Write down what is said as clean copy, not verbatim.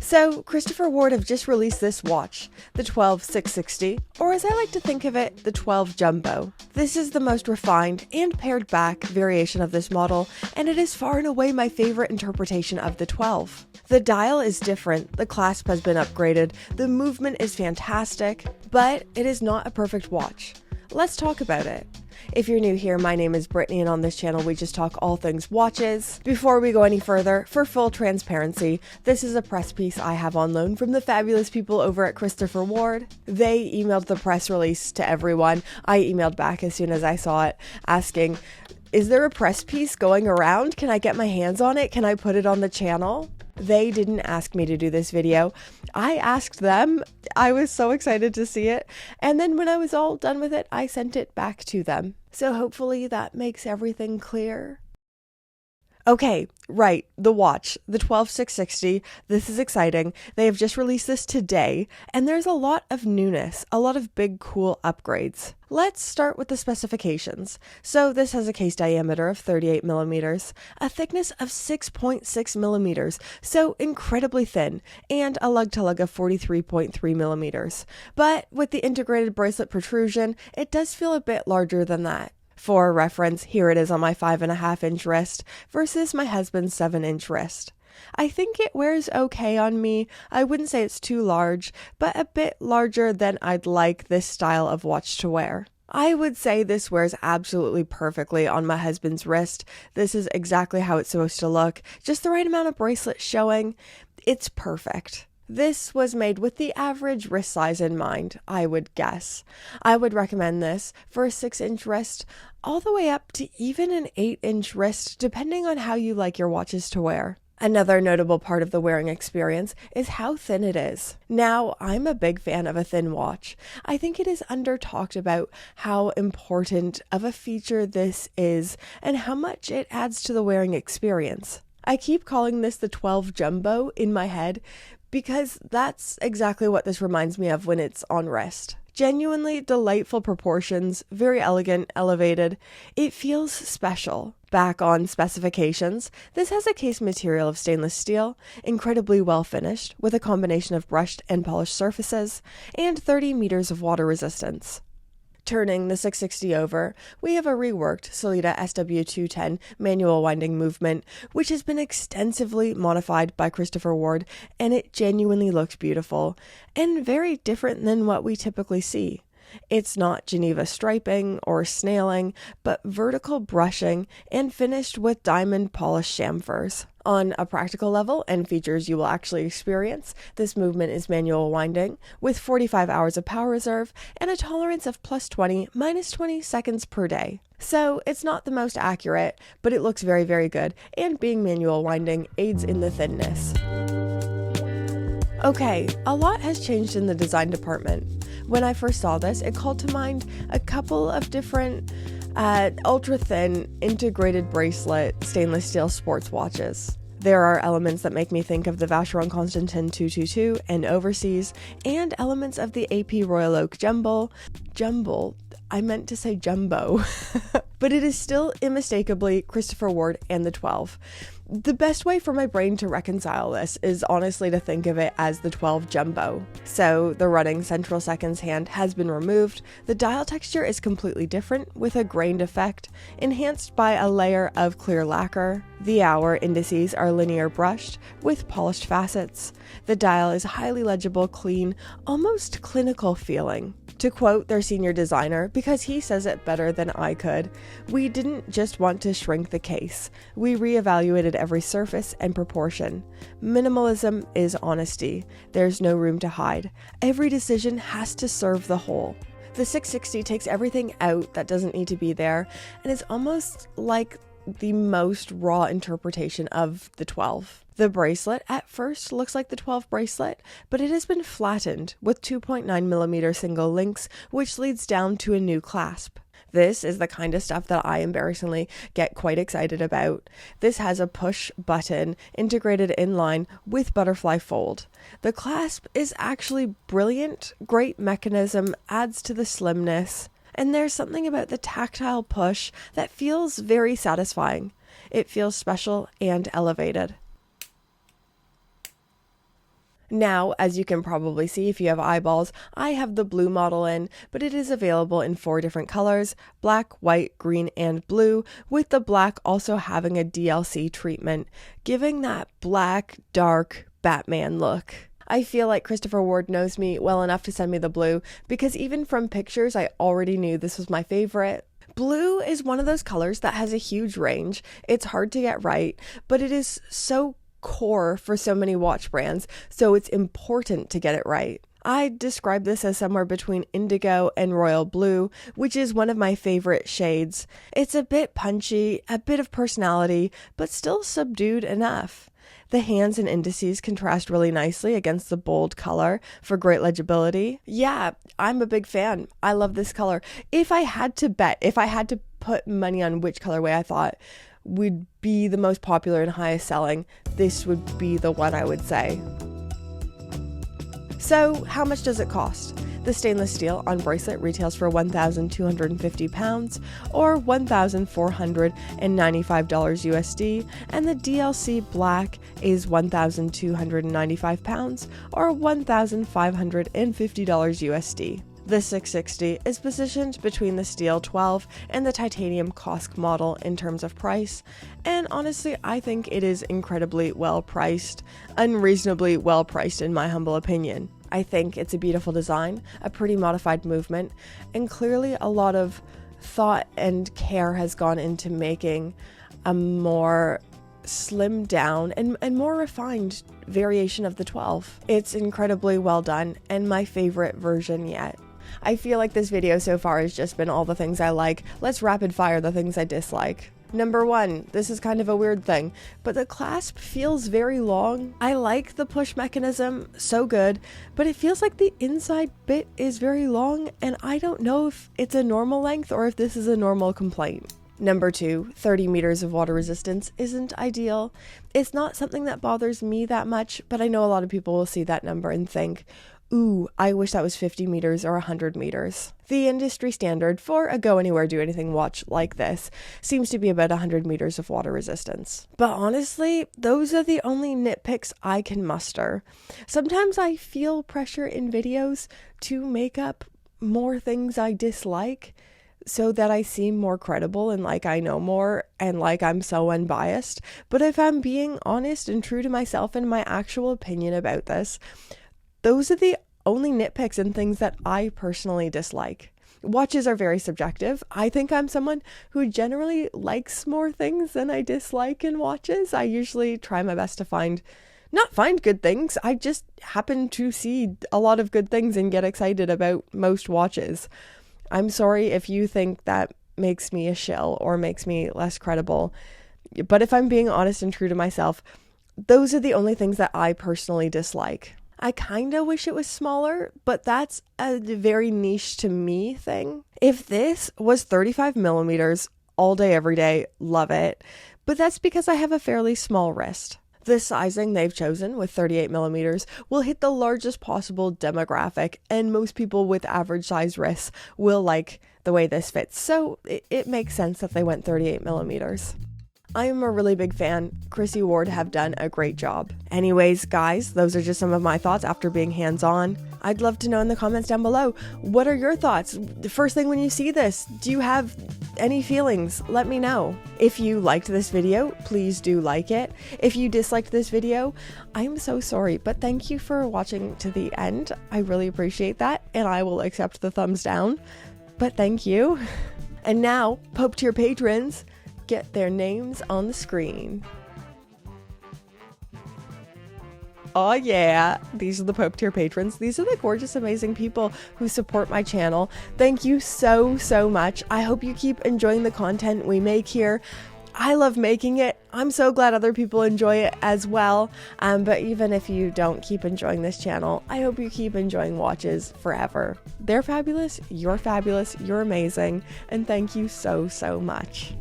So, Christopher Ward have just released this watch, the 12660, or as I like to think of it, the 12 Jumbo. This is the most refined and pared back variation of this model, and it is far and away my favorite interpretation of the 12. The dial is different, the clasp has been upgraded, the movement is fantastic, but it is not a perfect watch. Let's talk about it. If you're new here, my name is Brittany, and on this channel we just talk all things watches. Before we go any further, for full transparency, this is a press piece I have on loan from the fabulous people over at Christopher Ward. They emailed the press release to everyone. I emailed back as soon as I saw it, asking, is there a press piece going around? Can I get my hands on it? Can I put it on the channel? They didn't ask me to do this video. I asked them. I was so excited to see it. And then when I was all done with it, I sent it back to them. So hopefully that makes everything clear. Okay, right, the watch, the 12660, this is exciting. They have just released this today, and there's a lot of newness, a lot of big cool upgrades. Let's start with the specifications. So this has a case diameter of 38 millimeters, a thickness of 6.6 millimeters, so incredibly thin, and a lug-to-lug of 43.3 millimeters. But with the integrated bracelet protrusion, it does feel a bit larger than that. For reference, here it is on my 5.5-inch wrist versus my husband's 7-inch wrist. I think it wears okay on me. I wouldn't say it's too large, but a bit larger than I'd like this style of watch to wear. I would say this wears absolutely perfectly on my husband's wrist. This is exactly how it's supposed to look. Just the right amount of bracelet showing. It's perfect. This was made with the average wrist size in mind, I would guess. I would recommend this for a 6-inch wrist, all the way up to even an 8-inch wrist, depending on how you like your watches to wear. Another notable part of the wearing experience is how thin it is. Now, I'm a big fan of a thin watch. I think it is under-talked about how important of a feature this is and how much it adds to the wearing experience. I keep calling this the 12 Jumbo in my head, because that's exactly what this reminds me of when it's on wrist. Genuinely delightful proportions, very elegant, elevated. It feels special. Back on specifications, this has a case material of stainless steel, incredibly well finished, with a combination of brushed and polished surfaces, and 30 meters of water resistance. Turning the 660 over, we have a reworked Sellita SW210 manual winding movement, which has been extensively modified by Christopher Ward, and it genuinely looks beautiful, and very different than what we typically see. It's not Geneva striping or snailing, but vertical brushing and finished with diamond polished chamfers. On a practical level and features you will actually experience, this movement is manual winding with 45 hours of power reserve and a tolerance of +20, -20 seconds per day. So it's not the most accurate, but it looks very, very good, and being manual winding aids in the thinness. Okay, a lot has changed in the design department. When I first saw this, it called to mind a couple of different ultra-thin integrated bracelet stainless steel sports watches. There are elements that make me think of the Vacheron Constantin 222 and Overseas, and elements of the AP Royal Oak Jumbo. I meant to say Jumbo. But it is still unmistakably Christopher Ward and the 12. The best way for my brain to reconcile this is honestly to think of it as the 12 Jumbo. So the running central seconds hand has been removed, the dial texture is completely different with a grained effect, enhanced by a layer of clear lacquer. The hour indices are linear brushed with polished facets. The dial is highly legible, clean, almost clinical feeling. To quote their senior designer, because he says it better than I could, we didn't just want to shrink the case. We reevaluated every surface and proportion. Minimalism is honesty. There's no room to hide. Every decision has to serve the whole. The 660 takes everything out that doesn't need to be there, and it's almost like the most raw interpretation of the 12. The bracelet at first looks like the 12 bracelet, but it has been flattened with 2.9mm single links, which leads down to a new clasp. This is the kind of stuff that I embarrassingly get quite excited about. This has a push button integrated inline with butterfly fold. The clasp is actually brilliant, great mechanism, adds to the slimness, and there's something about the tactile push that feels very satisfying. It feels special and elevated. Now, as you can probably see if you have eyeballs, I have the blue model in, but it is available in 4 different colors: black, white, green, and blue, with the black also having a DLC treatment, giving that black, dark Batman look. I feel like Christopher Ward knows me well enough to send me the blue, because even from pictures I already knew this was my favorite. Blue is one of those colors that has a huge range. It's hard to get right, but it is so core for so many watch brands, so it's important to get it right. I describe this as somewhere between indigo and royal blue, which is one of my favorite shades. It's a bit punchy, a bit of personality, but still subdued enough. The hands and indices contrast really nicely against the bold color for great legibility. Yeah, I'm a big fan. I love this color. If I had to bet, if I had to put money on which colorway I thought would be the most popular and highest selling, this would be the one I would say. So how much does it cost? The stainless steel on Bracelet retails for £1,250 or $1,495 USD, and the DLC black is £1,295 or $1,550 USD. The 660 is positioned between the steel 12 and the titanium Kosk model in terms of price, and honestly I think it is incredibly well priced, unreasonably well priced in my humble opinion. I think it's a beautiful design, a pretty modified movement, and clearly a lot of thought and care has gone into making a more slimmed down and more refined variation of the 12. It's incredibly well done and my favorite version yet. I feel like this video so far has just been all the things I like. Let's rapid fire the things I dislike. Number 1, this is kind of a weird thing, but the clasp feels very long. I like the push mechanism, so good, but it feels like the inside bit is very long, and I don't know if it's a normal length or if this is a normal complaint. Number 2, 30 meters of water resistance isn't ideal. It's not something that bothers me that much, but I know a lot of people will see that number and think, ooh, I wish that was 50 meters or 100 meters. The industry standard for a go anywhere do anything watch like this seems to be about 100 meters of water resistance. But honestly, those are the only nitpicks I can muster. Sometimes I feel pressure in videos to make up more things I dislike so that I seem more credible and like I know more and like I'm so unbiased. But if I'm being honest and true to myself and my actual opinion about this, those are the only nitpicks and things that I personally dislike. Watches are very subjective. I think I'm someone who generally likes more things than I dislike in watches. I usually try my best to not find good things. I just happen to see a lot of good things and get excited about most watches. I'm sorry if you think that makes me a shill or makes me less credible. But if I'm being honest and true to myself, those are the only things that I personally dislike. I kind of wish it was smaller, but that's a very niche to me thing. If this was 35 millimeters all day, every day, love it. But that's because I have a fairly small wrist. The sizing they've chosen with 38 millimeters will hit the largest possible demographic, and most people with average size wrists will like the way this fits. So it makes sense that they went 38 millimeters. I am a really big fan. Chrissy Ward have done a great job. Anyways, guys, those are just some of my thoughts after being hands-on. I'd love to know in the comments down below, what are your thoughts? The first thing when you see this, do you have any feelings? Let me know. If you liked this video, please do like it. If you disliked this video, I'm so sorry, but thank you for watching to the end. I really appreciate that, and I will accept the thumbs down, but thank you. And now, Pope tier patrons, get their names on the screen. Oh yeah, these are the Pope tier patrons. These are the gorgeous, amazing people who support my channel. Thank you so much. I hope you keep enjoying the content we make here. I love making it. I'm so glad other people enjoy it as well. But even if you don't keep enjoying this channel, I hope you keep enjoying watches forever. They're fabulous, you're amazing, and thank you so much.